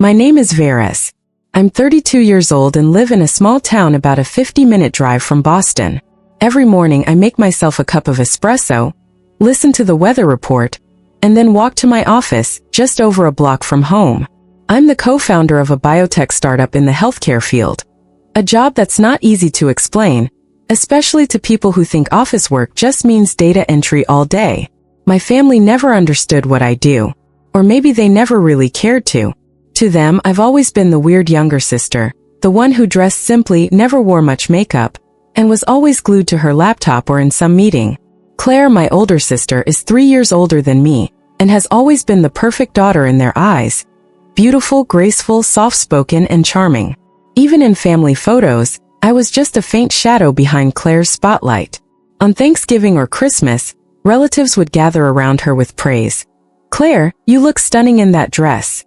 My name is Veras. I'm 32 years old and live in a small town about a 50-minute drive from Boston. Every morning I make myself a cup of espresso, listen to the weather report, and then walk to my office, just over a block from home. I'm the co-founder of a biotech startup in the healthcare field. A job that's not easy to explain, especially to people who think office work just means data entry all day. My family never understood what I do. Or maybe they never really cared to. To them, I've always been the weird younger sister, the one who dressed simply, never wore much makeup, and was always glued to her laptop or in some meeting. Claire, my older sister, is 3 years older than me, and has always been the perfect daughter in their eyes. Beautiful, graceful, soft-spoken, and charming. Even in family photos, I was just a faint shadow behind Claire's spotlight. On Thanksgiving or Christmas, relatives would gather around her with praise. "Claire, you look stunning in that dress."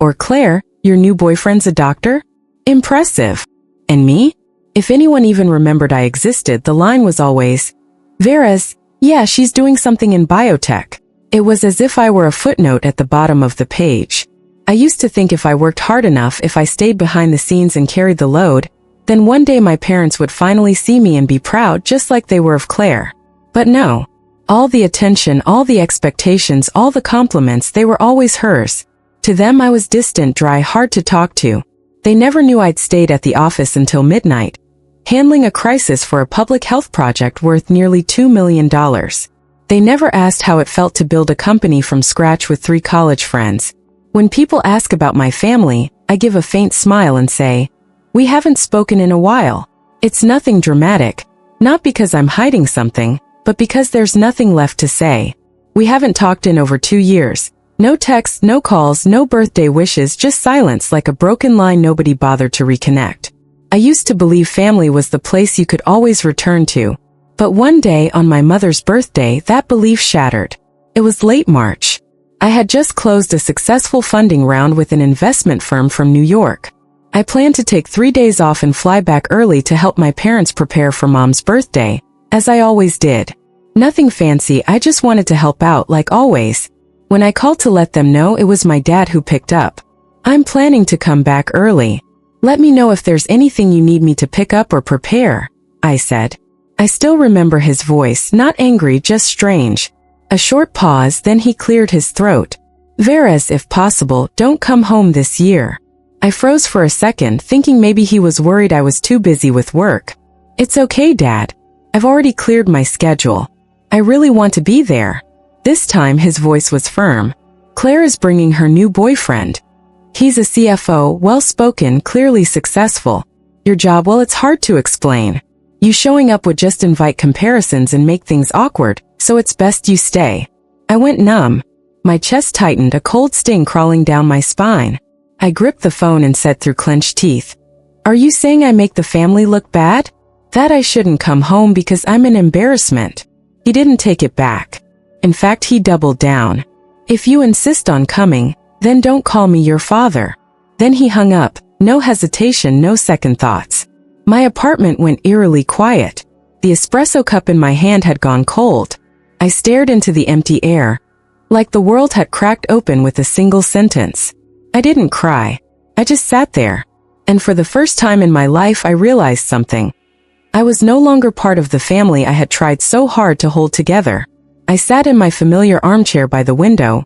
Or, "Claire, your new boyfriend's a doctor? Impressive." And me? If anyone even remembered I existed, the line was always, "Veras, yeah, she's doing something in biotech." It was as if I were a footnote at the bottom of the page. I used to think if I worked hard enough, if I stayed behind the scenes and carried the load, then one day my parents would finally see me and be proud just like they were of Claire. But no. All the attention, all the expectations, all the compliments, they were always hers. To them I was distant, dry, hard to talk to. They never knew I'd stayed at the office until midnight, handling a crisis for a public health project worth nearly $2 million. They never asked how it felt to build a company from scratch with 3 college friends. When people ask about my family, I give a faint smile and say, "We haven't spoken in a while." It's nothing dramatic, not because I'm hiding something, but because there's nothing left to say. We haven't talked in over 2 years. No texts, no calls, no birthday wishes, just silence like a broken line nobody bothered to reconnect. I used to believe family was the place you could always return to. But one day on my mother's birthday, that belief shattered. It was late March. I had just closed a successful funding round with an investment firm from New York. I planned to take 3 days off and fly back early to help my parents prepare for Mom's birthday, as I always did. Nothing fancy, I just wanted to help out like always. When I called to let them know, it was my dad who picked up. "I'm planning to come back early. Let me know if there's anything you need me to pick up or prepare," I said. I still remember his voice, not angry, just strange. A short pause, then he cleared his throat. "Veras, if possible, don't come home this year." I froze for a second, thinking maybe he was worried I was too busy with work. "It's okay, Dad. I've already cleared my schedule. I really want to be there." This time his voice was firm. "Claire is bringing her new boyfriend. He's a CFO, well-spoken, clearly successful. Your job, well, it's hard to explain. You showing up would just invite comparisons and make things awkward, so it's best you stay." I went numb. My chest tightened, a cold sting crawling down my spine. I gripped the phone and said through clenched teeth, "Are you saying I make the family look bad? That I shouldn't come home because I'm an embarrassment?" He didn't take it back. In fact, he doubled down. "If you insist on coming, then don't call me your father." Then he hung up, no hesitation, no second thoughts. My apartment went eerily quiet. The espresso cup in my hand had gone cold. I stared into the empty air, like the world had cracked open with a single sentence. I didn't cry. I just sat there. And for the first time in my life, I realized something. I was no longer part of the family I had tried so hard to hold together. I sat in my familiar armchair by the window,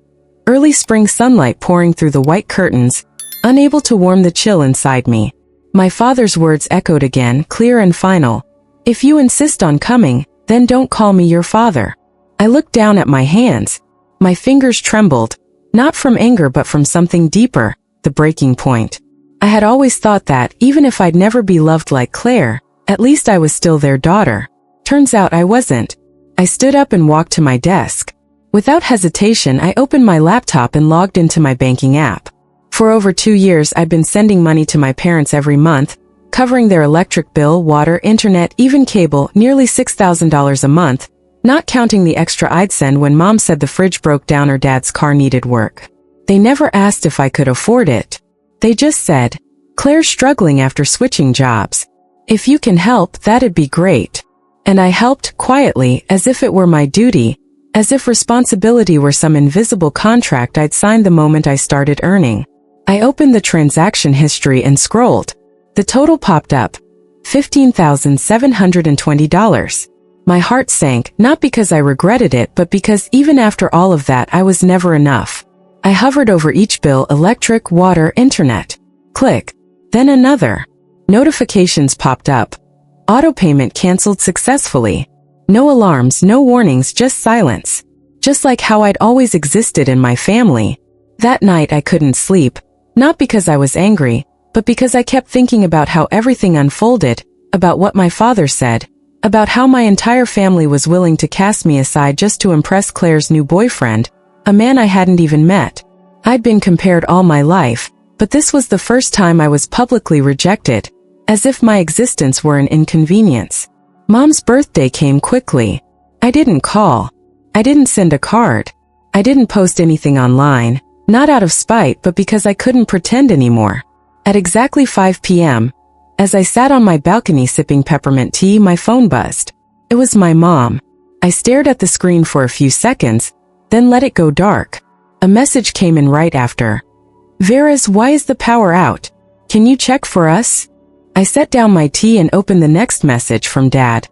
early spring sunlight pouring through the white curtains, unable to warm the chill inside me. My father's words echoed again, clear and final. "If you insist on coming, then don't call me your father." I looked down at my hands. My fingers trembled, not from anger but from something deeper, the breaking point. I had always thought that, even if I'd never be loved like Claire, at least I was still their daughter. Turns out I wasn't. I stood up and walked to my desk. Without hesitation, I opened my laptop and logged into my banking app. For over 2 years, I'd been sending money to my parents every month, covering their electric bill, water, internet, even cable, nearly $6,000 a month, not counting the extra I'd send when Mom said the fridge broke down or Dad's car needed work. They never asked if I could afford it. They just said, "Claire's struggling after switching jobs. If you can help, that'd be great." And I helped, quietly, as if it were my duty, as if responsibility were some invisible contract I'd signed the moment I started earning. I opened the transaction history and scrolled. The total popped up. $15,720. My heart sank, not because I regretted it, but because even after all of that, I was never enough. I hovered over each bill: electric, water, internet. Click. Then another. Notifications popped up. Auto payment canceled successfully. No alarms, no warnings, just silence. Just like how I'd always existed in my family. That night I couldn't sleep. Not because I was angry, but because I kept thinking about how everything unfolded, about what my father said, about how my entire family was willing to cast me aside just to impress Claire's new boyfriend, a man I hadn't even met. I'd been compared all my life, but this was the first time I was publicly rejected, as if my existence were an inconvenience. Mom's birthday came quickly. I didn't call. I didn't send a card. I didn't post anything online, not out of spite but because I couldn't pretend anymore. At exactly 5 p.m., as I sat on my balcony sipping peppermint tea, my phone buzzed. It was my mom. I stared at the screen for a few seconds, then let it go dark. A message came in right after. "Vera's, why is the power out? Can you check for us?" I set down my tea and opened the next message from Dad.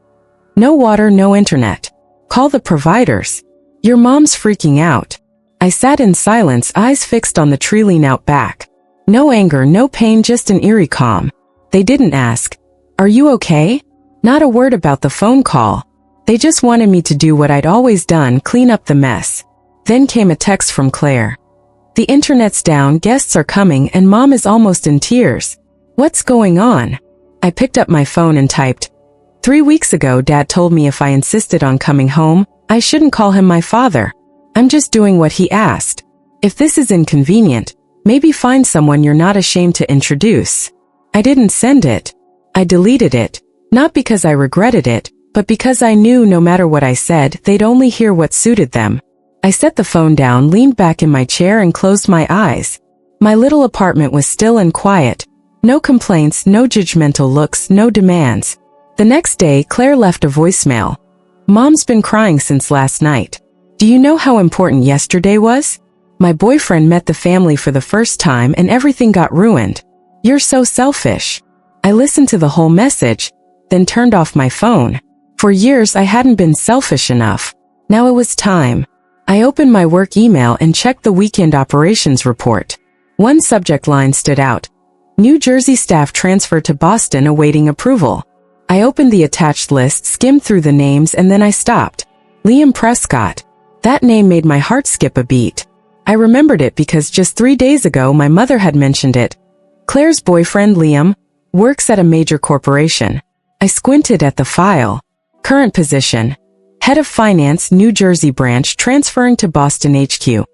"No water, no internet. Call the providers. Your mom's freaking out." I sat in silence, eyes fixed on the tree line out back. No anger, no pain, just an eerie calm. They didn't ask, "Are you okay?" Not a word about the phone call. They just wanted me to do what I'd always done, clean up the mess. Then came a text from Claire. "The internet's down, guests are coming, and Mom is almost in tears. What's going on?" I picked up my phone and typed, "3 weeks ago Dad told me if I insisted on coming home, I shouldn't call him my father. I'm just doing what he asked. If this is inconvenient, maybe find someone you're not ashamed to introduce." I didn't send it. I deleted it, not because I regretted it, but because I knew no matter what I said, they'd only hear what suited them. I set the phone down, leaned back in my chair and closed my eyes. My little apartment was still and quiet. No complaints, no judgmental looks, no demands. The next day, Claire left a voicemail. "Mom's been crying since last night. Do you know how important yesterday was? My boyfriend met the family for the first time and everything got ruined. You're so selfish." I listened to the whole message, then turned off my phone. For years I hadn't been selfish enough. Now it was time. I opened my work email and checked the weekend operations report. One subject line stood out. "New Jersey staff transferred to Boston awaiting approval." I opened the attached list, skimmed through the names, and then I stopped. Liam Prescott. That name made my heart skip a beat. I remembered it because just 3 days ago my mother had mentioned it. Claire's boyfriend, Liam, works at a major corporation. I squinted at the file. Current position: Head of Finance, New Jersey branch, transferring to Boston HQ.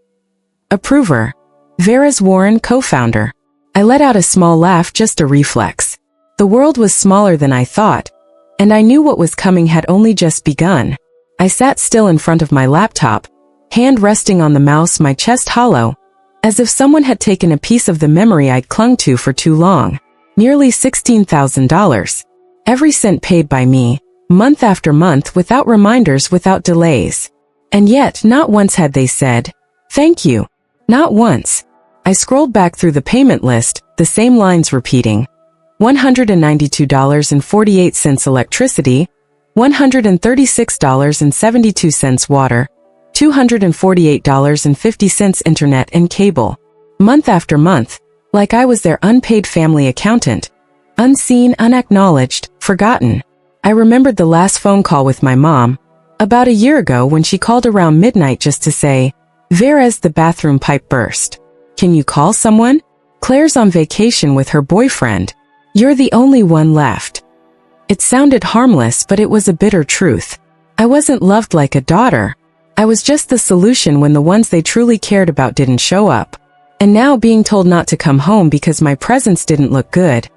Approver: Vera's Warren, co-founder. I let out a small laugh, just a reflex. The world was smaller than I thought, and I knew what was coming had only just begun. I sat still in front of my laptop, hand resting on the mouse, my chest hollow, as if someone had taken a piece of the memory I'd clung to for too long. Nearly $16,000. Every cent paid by me, month after month, without reminders, without delays. And yet, not once had they said, "Thank you." Not once. I scrolled back through the payment list, the same lines repeating. $192.48 electricity, $136.72 water, $248.50 internet and cable. Month after month, like I was their unpaid family accountant. Unseen, unacknowledged, forgotten. I remembered the last phone call with my mom, about a year ago, when she called around midnight just to say, "Vera's, the bathroom pipe burst. Can you call someone? Claire's on vacation with her boyfriend. You're the only one left." It sounded harmless, but it was a bitter truth. I wasn't loved like a daughter. I was just the solution when the ones they truly cared about didn't show up. And now being told not to come home because my presence didn't look good.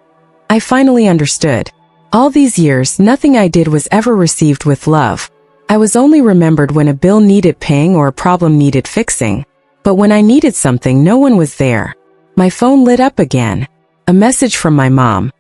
I finally understood. All these years, nothing I did was ever received with love. I was only remembered when a bill needed paying or a problem needed fixing. But when I needed something, no one was there. My phone lit up again. A message from my mom.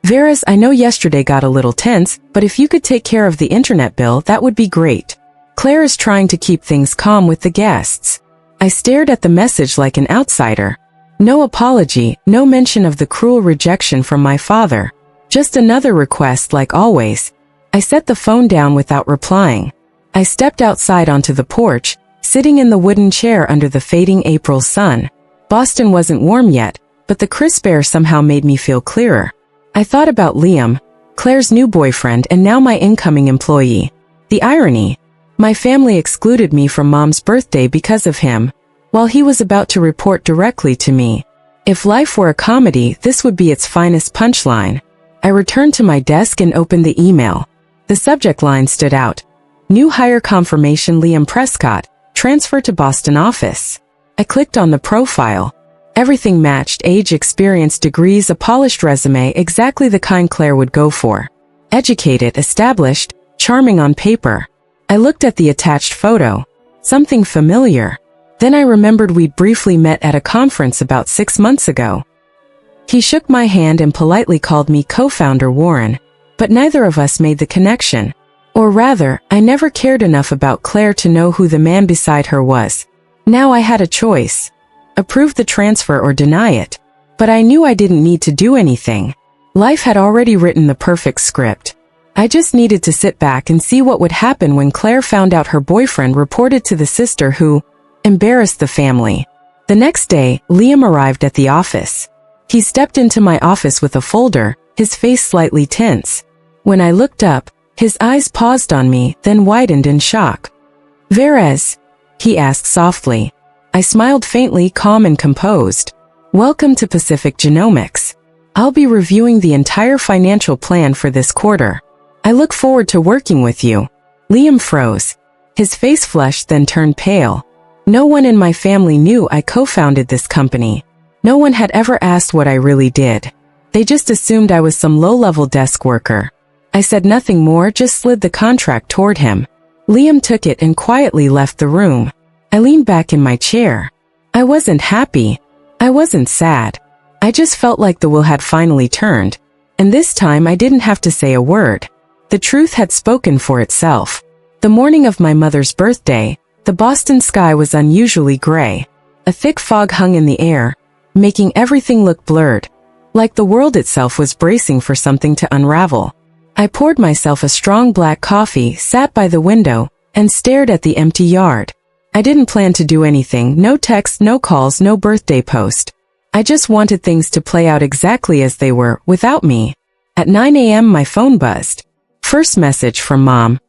"Vera's, I know yesterday got a little tense, but if you could take care of the internet bill, that would be great. Claire is trying to keep things calm with the guests." I stared at the message like an outsider. No apology, no mention of the cruel rejection from my father. Just another request like always. I set the phone down without replying. I stepped outside onto the porch, sitting in the wooden chair under the fading April sun. Boston wasn't warm yet, but the crisp air somehow made me feel clearer. I thought about Liam, Claire's new boyfriend, and now my incoming employee. The irony. My family excluded me from Mom's birthday because of him, while he was about to report directly to me. If life were a comedy, this would be its finest punchline. I returned to my desk and opened the email. The subject line stood out. New hire confirmation, Liam Prescott, transfer to Boston office. I clicked on the profile. Everything matched: age, experience, degrees, a polished resume, exactly the kind Claire would go for. Educated, established, charming on paper. I looked at the attached photo. Something familiar. Then I remembered we'd briefly met at a conference about 6 months ago. He shook my hand and politely called me co-founder Warren, but neither of us made the connection. Or rather, I never cared enough about Claire to know who the man beside her was. Now I had a choice. Approve the transfer or deny it. But I knew I didn't need to do anything. Life had already written the perfect script. I just needed to sit back and see what would happen when Claire found out her boyfriend reported to the sister who embarrassed the family. The next day, Liam arrived at the office. He stepped into my office with a folder, his face slightly tense. When I looked up, his eyes paused on me, then widened in shock. "Verez?" he asked softly. I smiled faintly, calm and composed. "Welcome to Pacific Genomics. I'll be reviewing the entire financial plan for this quarter. I look forward to working with you." Liam froze. His face flushed, then turned pale. No one in my family knew I co-founded this company. No one had ever asked what I really did. They just assumed I was some low-level desk worker. I said nothing more, just slid the contract toward him. Liam took it and quietly left the room. I leaned back in my chair. I wasn't happy. I wasn't sad. I just felt like the wheel had finally turned. And this time I didn't have to say a word. The truth had spoken for itself. The morning of my mother's birthday, the Boston sky was unusually gray. A thick fog hung in the air, making everything look blurred, like the world itself was bracing for something to unravel. I poured myself a strong black coffee, sat by the window, and stared at the empty yard. I didn't plan to do anything, no texts, no calls, no birthday post. I just wanted things to play out exactly as they were, without me. At 9 a.m. my phone buzzed. First message from Mom.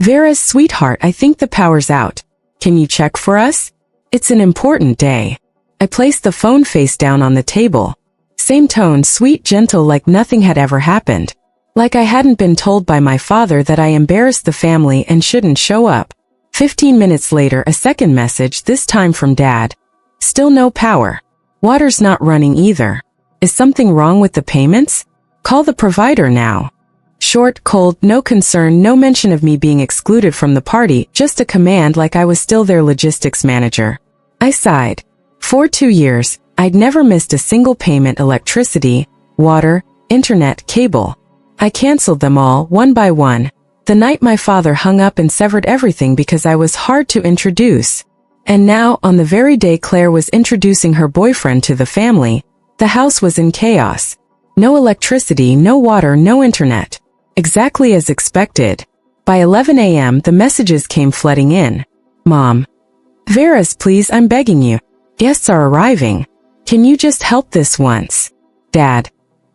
"Vera's sweetheart, I think the power's out. Can you check for us? It's an important day." I placed the phone face down on the table. Same tone, sweet, gentle, like nothing had ever happened. Like I hadn't been told by my father that I embarrassed the family and shouldn't show up. 15 minutes later, a second message, this time from Dad. "Still no power. Water's not running either. Is something wrong with the payments? Call the provider now." Short, cold, no concern, no mention of me being excluded from the party, just a command like I was still their logistics manager. I sighed. For 2 years, I'd never missed a single payment: electricity, water, internet, cable. I canceled them all, one by one. The night my father hung up and severed everything because I was hard to introduce. And now, on the very day Claire was introducing her boyfriend to the family, the house was in chaos. No electricity, no water, no internet. Exactly as expected. By 11 a.m. the messages came flooding in. "Mom. Vera's, please, I'm begging you. Guests are arriving. Can you just help this once?" "Dad.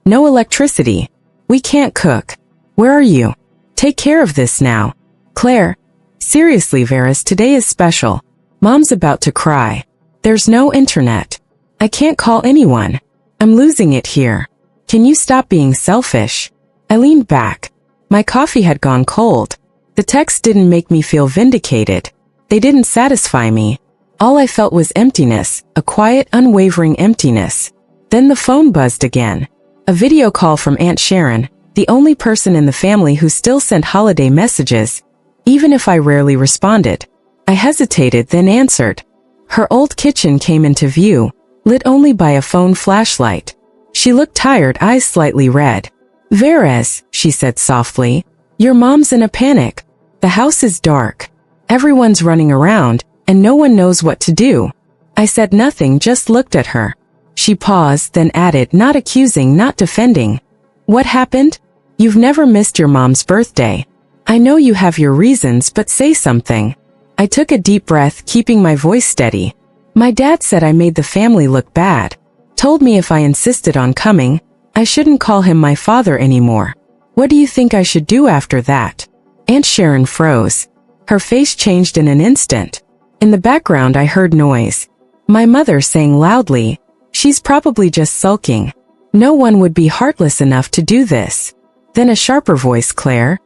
No electricity. We can't cook. Where are you? Take care of this now." "Claire. Seriously, Vera's, today is special. Mom's about to cry. There's no internet. I can't call anyone. I'm losing it here. Can you stop being selfish?" I leaned back. My coffee had gone cold. The texts didn't make me feel vindicated. They didn't satisfy me. All I felt was emptiness, a quiet, unwavering emptiness. Then the phone buzzed again. A video call from Aunt Sharon, the only person in the family who still sent holiday messages, even if I rarely responded. I hesitated, then answered. Her old kitchen came into view, lit only by a phone flashlight. She looked tired, eyes slightly red. "Verez," she said softly, "your mom's in a panic. The house is dark. Everyone's running around, and no one knows what to do." I said nothing, just looked at her. She paused, then added, not accusing, not defending. What happened? You've never missed your mom's birthday. I know you have your reasons, but say something. I took a deep breath, keeping my voice steady. My dad said I made the family look bad. Told me if I insisted on coming, I shouldn't call him my father anymore. What do you think I should do after that? Aunt Sharon froze. Her face changed in an instant. In the background I heard noise. My mother saying loudly, she's probably just sulking. No one would be heartless enough to do this. Then a sharper voice, Claire.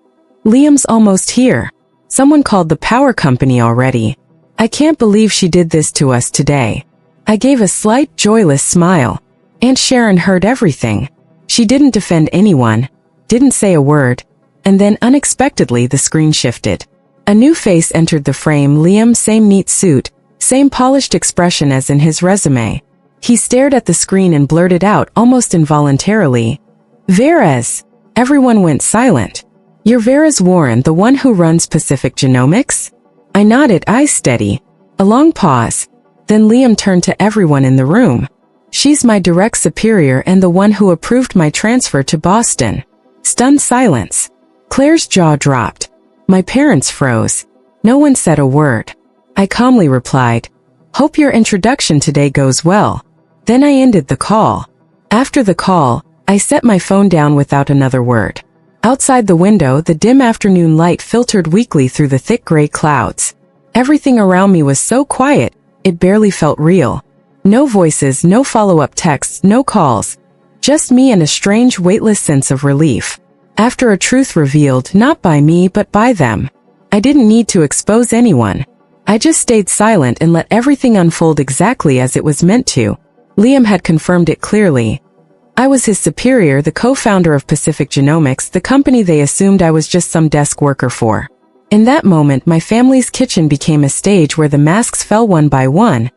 Liam's almost here. Someone called the power company already. I can't believe she did this to us today. I gave a slight, joyless smile. Aunt Sharon heard everything. She didn't defend anyone, didn't say a word, and then unexpectedly the screen shifted. A new face entered the frame. Liam, same neat suit, same polished expression as in his resume. He stared at the screen and blurted out almost involuntarily, Veras. Everyone went silent. You're Veras Warren, the one who runs Pacific Genomics? I nodded, eyes steady. A long pause. Then Liam turned to everyone in the room. She's my direct superior and the one who approved my transfer to Boston. Stunned silence. Claire's jaw dropped. My parents froze. No one said a word. I calmly replied, hope your introduction today goes well. Then I ended the call. After the call, I set my phone down without another word. Outside the window, the dim afternoon light filtered weakly through the thick gray clouds. Everything around me was so quiet, it barely felt real. No voices, no follow-up texts, no calls. Just me and a strange, weightless sense of relief. After a truth revealed, not by me but by them. I didn't need to expose anyone. I just stayed silent and let everything unfold exactly as it was meant to. Liam had confirmed it clearly. I was his superior, the co-founder of Pacific Genomics, the company they assumed I was just some desk worker for. In that moment, my family's kitchen became a stage where the masks fell one by one,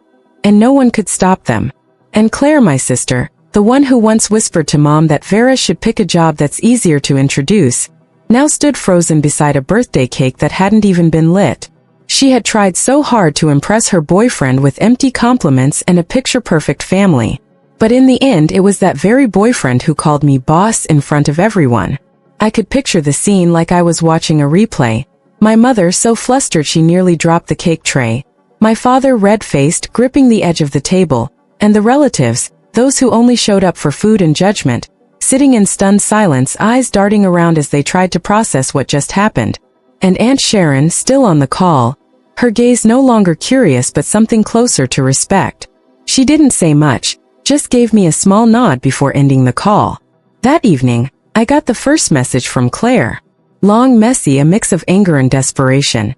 and no one could stop them. And Claire, my sister, the one who once whispered to Mom that Vera should pick a job that's easier to introduce, now stood frozen beside a birthday cake that hadn't even been lit. She had tried so hard to impress her boyfriend with empty compliments and a picture-perfect family. But in the end, it was that very boyfriend who called me boss in front of everyone. I could picture the scene like I was watching a replay. My mother so flustered she nearly dropped the cake tray. My father red-faced, gripping the edge of the table. And the relatives, those who only showed up for food and judgment, sitting in stunned silence, eyes darting around as they tried to process what just happened. And Aunt Sharon, still on the call, her gaze no longer curious but something closer to respect. She didn't say much, just gave me a small nod before ending the call. That evening, I got the first message from Claire. Long, messy, a mix of anger and desperation.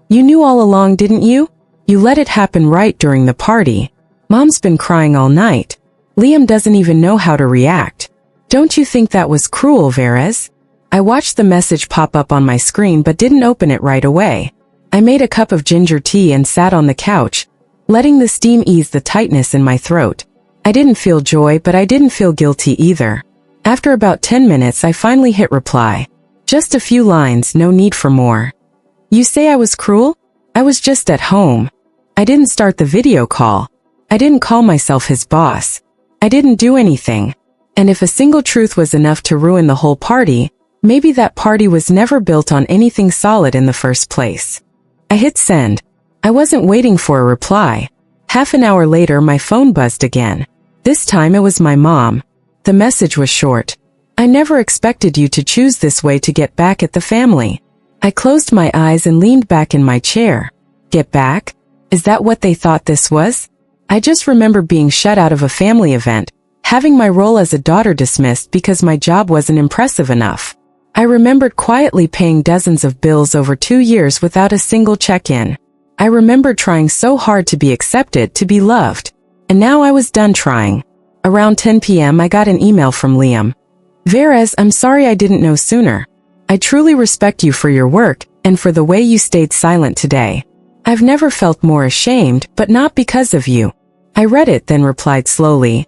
You knew all along, didn't you? You let it happen right during the party. Mom's been crying all night. Liam doesn't even know how to react. Don't you think that was cruel, Veras? I watched the message pop up on my screen but didn't open it right away. I made a cup of ginger tea and sat on the couch, letting the steam ease the tightness in my throat. I didn't feel joy, but I didn't feel guilty either. After about 10 minutes, I finally hit reply. Just a few lines, no need for more. You say I was cruel? I was just at home. I didn't start the video call. I didn't call myself his boss. I didn't do anything. And if a single truth was enough to ruin the whole party, maybe that party was never built on anything solid in the first place. I hit send. I wasn't waiting for a reply. Half an hour later, my phone buzzed again. This time it was my mom. The message was short. I never expected you to choose this way to get back at the family. I closed my eyes and leaned back in my chair. Get back? Is that what they thought this was? I just remember being shut out of a family event, having my role as a daughter dismissed because my job wasn't impressive enough. I remembered quietly paying dozens of bills over 2 years without a single check-in. I remembered trying so hard to be accepted, to be loved. And now I was done trying. Around 10 p.m. I got an email from Liam. Veras, I'm sorry I didn't know sooner. I truly respect you for your work, and for the way you stayed silent today. I've never felt more ashamed, but not because of you. I read it, then replied slowly.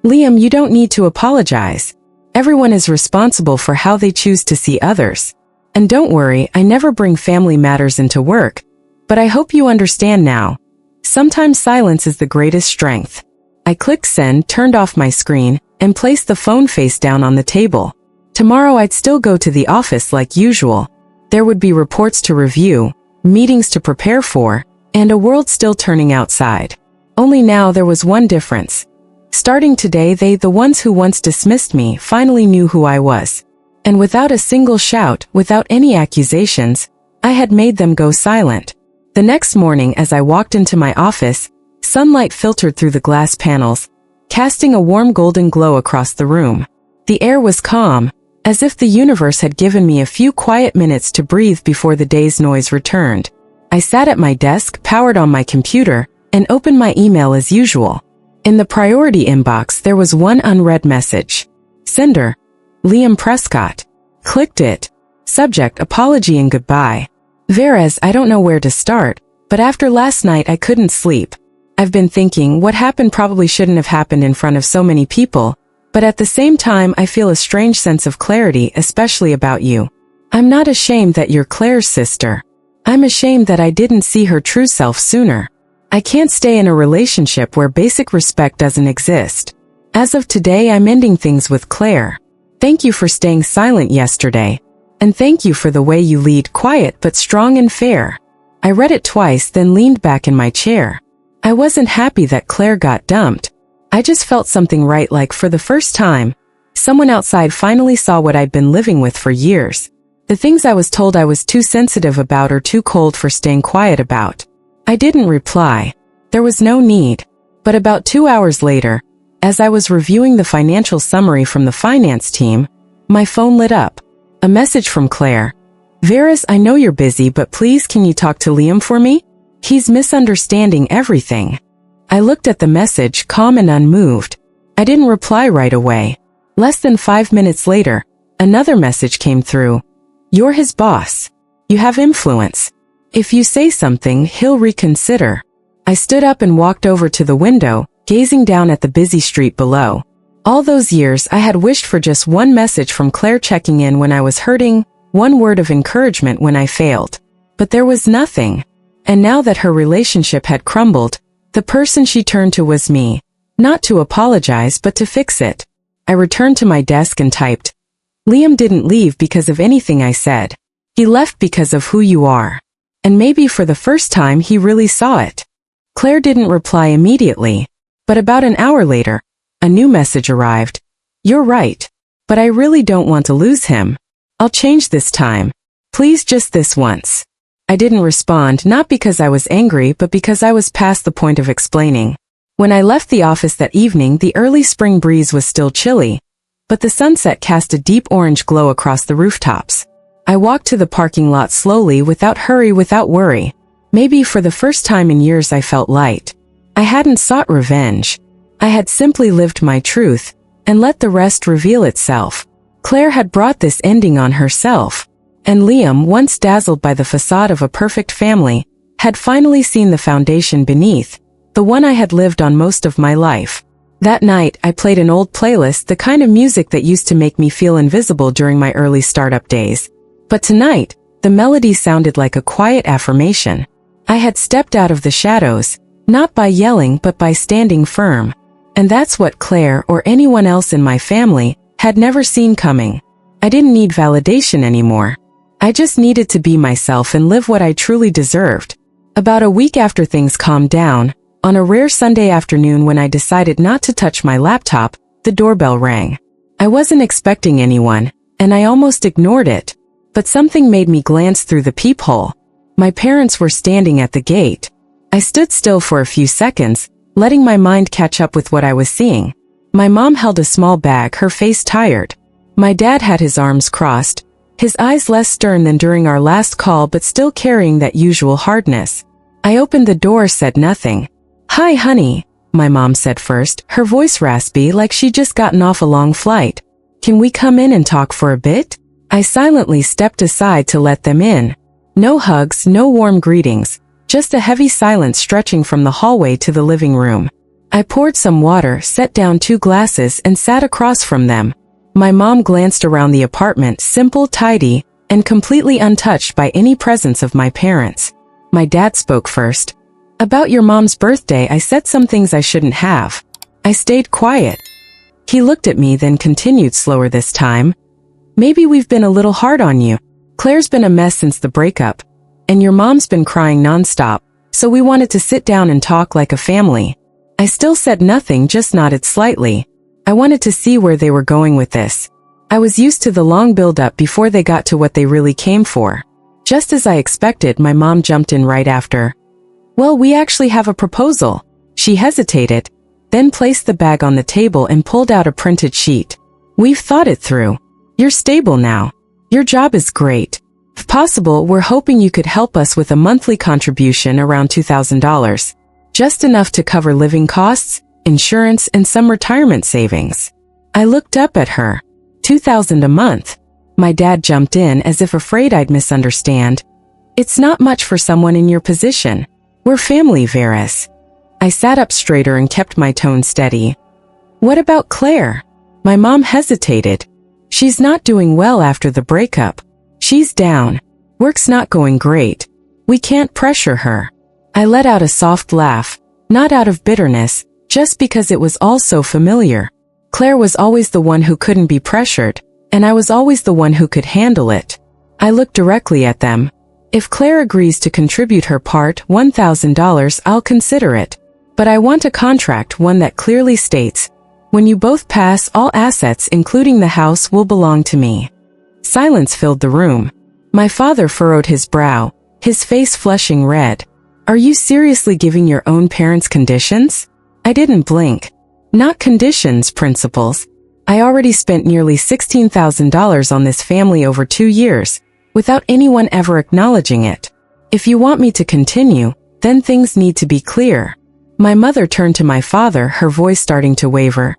Liam, you don't need to apologize. Everyone is responsible for how they choose to see others. And don't worry, I never bring family matters into work. But I hope you understand now. Sometimes silence is the greatest strength. I clicked send, turned off my screen, and placed the phone face down on the table. Tomorrow I'd still go to the office like usual. There would be reports to review, meetings to prepare for, and a world still turning outside. Only now there was one difference. Starting today, the ones who once dismissed me, finally knew who I was. And without a single shout, without any accusations, I had made them go silent. The next morning as I walked into my office, sunlight filtered through the glass panels, casting a warm golden glow across the room. The air was calm, as if the universe had given me a few quiet minutes to breathe before the day's noise returned. I sat at my desk, powered on my computer, and opened my email as usual. In the priority inbox there was one unread message. Sender: Liam Prescott. Clicked it. Subject: apology and goodbye. Whereas I don't know where to start, but after last night I couldn't sleep. I've been thinking what happened probably shouldn't have happened in front of so many people, but at the same time I feel a strange sense of clarity, especially about you. I'm not ashamed that you're Claire's sister. I'm ashamed that I didn't see her true self sooner. I can't stay in a relationship where basic respect doesn't exist. As of today, I'm ending things with Claire. Thank you for staying silent yesterday. And thank you for the way you lead, quiet but strong and fair. I read it twice, then leaned back in my chair. I wasn't happy that Claire got dumped. I just felt something right, like for the first time, someone outside finally saw what I'd been living with for years. The things I was told I was too sensitive about or too cold for staying quiet about. I didn't reply. There was no need. But about 2 hours later, as I was reviewing the financial summary from the finance team, my phone lit up. A message from Claire. Veras, I know you're busy, but please can you talk to Liam for me? He's misunderstanding everything. I looked at the message, calm and unmoved. I didn't reply right away. Less than 5 minutes later, another message came through. You're his boss. You have influence. If you say something, he'll reconsider. I stood up and walked over to the window, gazing down at the busy street below. All those years I had wished for just one message from Claire, checking in when I was hurting, one word of encouragement when I failed. But there was nothing. And now that her relationship had crumbled, the person she turned to was me. Not to apologize, but to fix it. I returned to my desk and typed. Liam didn't leave because of anything I said. He left because of who you are. And maybe for the first time he really saw it. Claire didn't reply immediately. But about an hour later, a new message arrived. You're right. But I really don't want to lose him. I'll change this time. Please, just this once. I didn't respond, not because I was angry, but because I was past the point of explaining. When I left the office that evening, the early spring breeze was still chilly, but the sunset cast a deep orange glow across the rooftops. I walked to the parking lot slowly, without hurry, without worry. Maybe for the first time in years I felt light. I hadn't sought revenge. I had simply lived my truth, and let the rest reveal itself. Claire had brought this ending on herself. And Liam, once dazzled by the facade of a perfect family, had finally seen the foundation beneath, the one I had lived on most of my life. That night, I played an old playlist, the kind of music that used to make me feel invisible during my early startup days. But tonight, the melody sounded like a quiet affirmation. I had stepped out of the shadows, not by yelling but by standing firm. And that's what Claire, or anyone else in my family, had never seen coming. I didn't need validation anymore. I just needed to be myself and live what I truly deserved. About a week after things calmed down, on a rare Sunday afternoon when I decided not to touch my laptop, the doorbell rang. I wasn't expecting anyone, and I almost ignored it. But something made me glance through the peephole. My parents were standing at the gate. I stood still for a few seconds, letting my mind catch up with what I was seeing. My mom held a small bag, her face tired. My dad had his arms crossed, his eyes less stern than during our last call but still carrying that usual hardness. I opened the door, said nothing. Hi, honey, my mom said first, her voice raspy like she'd just gotten off a long flight. Can we come in and talk for a bit? I silently stepped aside to let them in. No hugs, no warm greetings, just a heavy silence stretching from the hallway to the living room. I poured some water, set down 2 glasses, and sat across from them. My mom glanced around the apartment, simple, tidy, and completely untouched by any presence of my parents. My dad spoke first. About your mom's birthday, I said some things I shouldn't have. I stayed quiet. He looked at me, then continued slower this time. Maybe we've been a little hard on you. Claire's been a mess since the breakup, and your mom's been crying nonstop, so we wanted to sit down and talk like a family. I still said nothing, just nodded slightly. I wanted to see where they were going with this. I was used to the long build-up before they got to what they really came for. Just as I expected, my mom jumped in right after. Well, we actually have a proposal. She hesitated, then placed the bag on the table and pulled out a printed sheet. We've thought it through. You're stable now. Your job is great. If possible, we're hoping you could help us with a monthly contribution around $2,000. Just enough to cover living costs, insurance, and some retirement savings. I looked up at her. $2,000 a month. My dad jumped in as if afraid I'd misunderstand. It's not much for someone in your position. We're family, Varys. I sat up straighter and kept my tone steady. What about Claire? My mom hesitated. She's not doing well after the breakup. She's down. Work's not going great. We can't pressure her. I let out a soft laugh, not out of bitterness, just because it was all so familiar. Claire was always the one who couldn't be pressured, and I was always the one who could handle it. I looked directly at them. If Claire agrees to contribute her part, $1,000, I'll consider it. But I want a contract, one that clearly states, when you both pass, all assets, including the house, will belong to me. Silence filled the room. My father furrowed his brow, his face flushing red. Are you seriously giving your own parents conditions? I didn't blink. Not conditions, principles. I already spent nearly $16,000 on this family over 2 years, without anyone ever acknowledging it. If you want me to continue, then things need to be clear. My mother turned to my father, her voice starting to waver.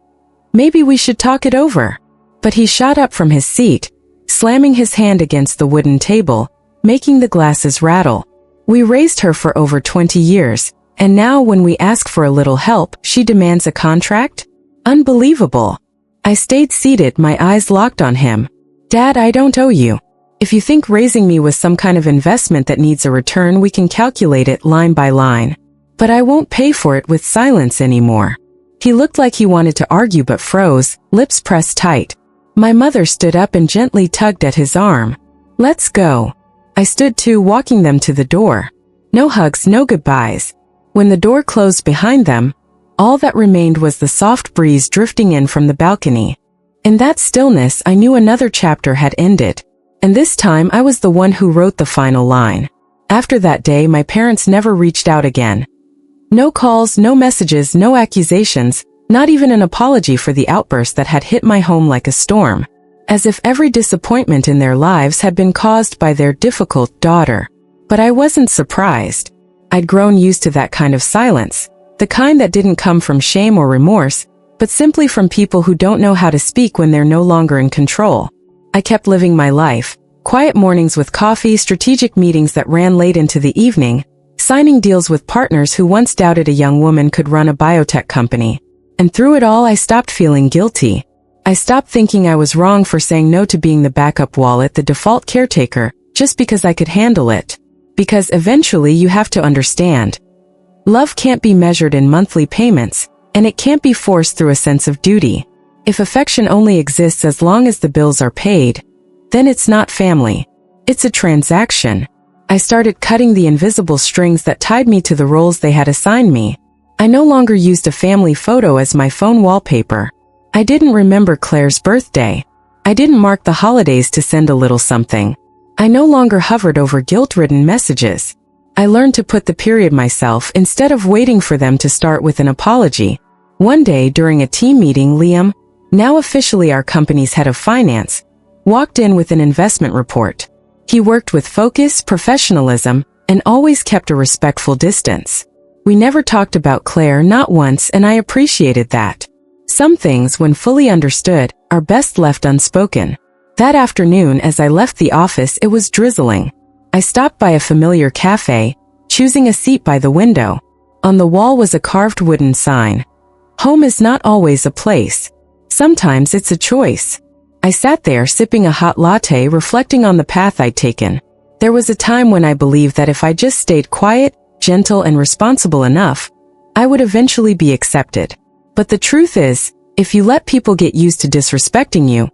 Maybe we should talk it over. But he shot up from his seat, slamming his hand against the wooden table, making the glasses rattle. We raised her for over 20 years, and now when we ask for a little help, she demands a contract? Unbelievable. I stayed seated, my eyes locked on him. Dad, I don't owe you. If you think raising me was some kind of investment that needs a return, we can calculate it line by line. But I won't pay for it with silence anymore. He looked like he wanted to argue but froze, lips pressed tight. My mother stood up and gently tugged at his arm. Let's go. I stood too, walking them to the door. No hugs, no goodbyes. When the door closed behind them, all that remained was the soft breeze drifting in from the balcony. In that stillness, I knew another chapter had ended. And this time I was the one who wrote the final line. After that day, my parents never reached out again. No calls, no messages, no accusations, not even an apology for the outburst that had hit my home like a storm. As if every disappointment in their lives had been caused by their difficult daughter. But I wasn't surprised. I'd grown used to that kind of silence, the kind that didn't come from shame or remorse, but simply from people who don't know how to speak when they're no longer in control. I kept living my life, quiet mornings with coffee, strategic meetings that ran late into the evening, signing deals with partners who once doubted a young woman could run a biotech company. And through it all, I stopped feeling guilty. I stopped thinking I was wrong for saying no to being the backup wallet, the default caretaker, just because I could handle it. Because eventually you have to understand. Love can't be measured in monthly payments, and it can't be forced through a sense of duty. If affection only exists as long as the bills are paid, then it's not family. It's a transaction. I started cutting the invisible strings that tied me to the roles they had assigned me. I no longer used a family photo as my phone wallpaper. I didn't remember Claire's birthday. I didn't mark the holidays to send a little something. I no longer hovered over guilt-ridden messages. I learned to put the period myself instead of waiting for them to start with an apology. One day during a team meeting, Liam, now officially our company's head of finance, walked in with an investment report. He worked with focus, professionalism, and always kept a respectful distance. We never talked about Claire, not once, and I appreciated that. Some things, when fully understood, are best left unspoken. That afternoon, as I left the office, it was drizzling. I stopped by a familiar cafe, choosing a seat by the window. On the wall was a carved wooden sign. Home is not always a place. Sometimes it's a choice. I sat there sipping a hot latte, reflecting on the path I'd taken. There was a time when I believed that if I just stayed quiet, gentle, and responsible enough, I would eventually be accepted. But the truth is, if you let people get used to disrespecting you,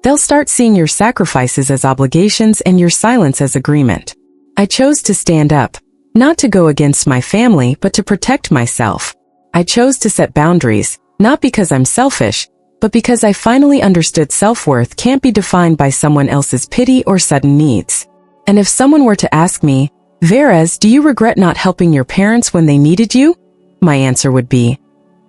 they'll start seeing your sacrifices as obligations and your silence as agreement. I chose to stand up, not to go against my family, but to protect myself. I chose to set boundaries, not because I'm selfish, but because I finally understood self-worth can't be defined by someone else's pity or sudden needs. And if someone were to ask me, Veras, do you regret not helping your parents when they needed you? My answer would be,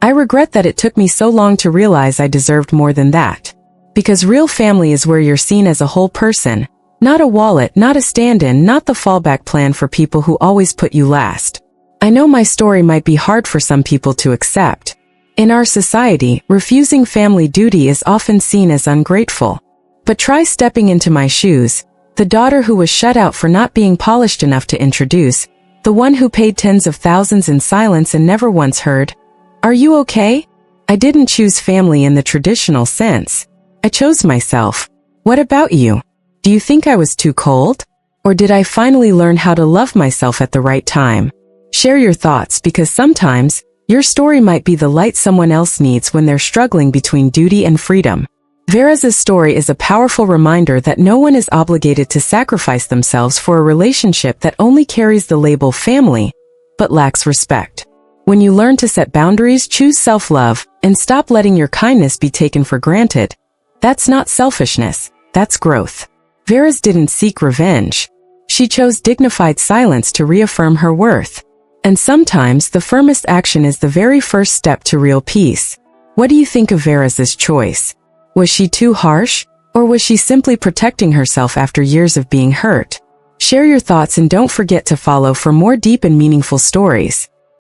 I regret that it took me so long to realize I deserved more than that. Because real family is where you're seen as a whole person, not a wallet, not a stand-in, not the fallback plan for people who always put you last. I know my story might be hard for some people to accept. In our society, refusing family duty is often seen as ungrateful. But try stepping into my shoes, the daughter who was shut out for not being polished enough to introduce, the one who paid tens of thousands in silence and never once heard, "Are you okay?" I didn't choose family in the traditional sense. I chose myself. What about you? Do you think I was too cold? Or did I finally learn how to love myself at the right time? Share your thoughts, because sometimes, your story might be the light someone else needs when they're struggling between duty and freedom. Veras' story is a powerful reminder that no one is obligated to sacrifice themselves for a relationship that only carries the label family, but lacks respect. When you learn to set boundaries, choose self-love, and stop letting your kindness be taken for granted, that's not selfishness, that's growth. Veras didn't seek revenge. She chose dignified silence to reaffirm her worth. And sometimes the firmest action is the very first step to real peace. What do you think of Veras' choice? Was she too harsh? Or was she simply protecting herself after years of being hurt? Share your thoughts and don't forget to follow for more deep and meaningful stories.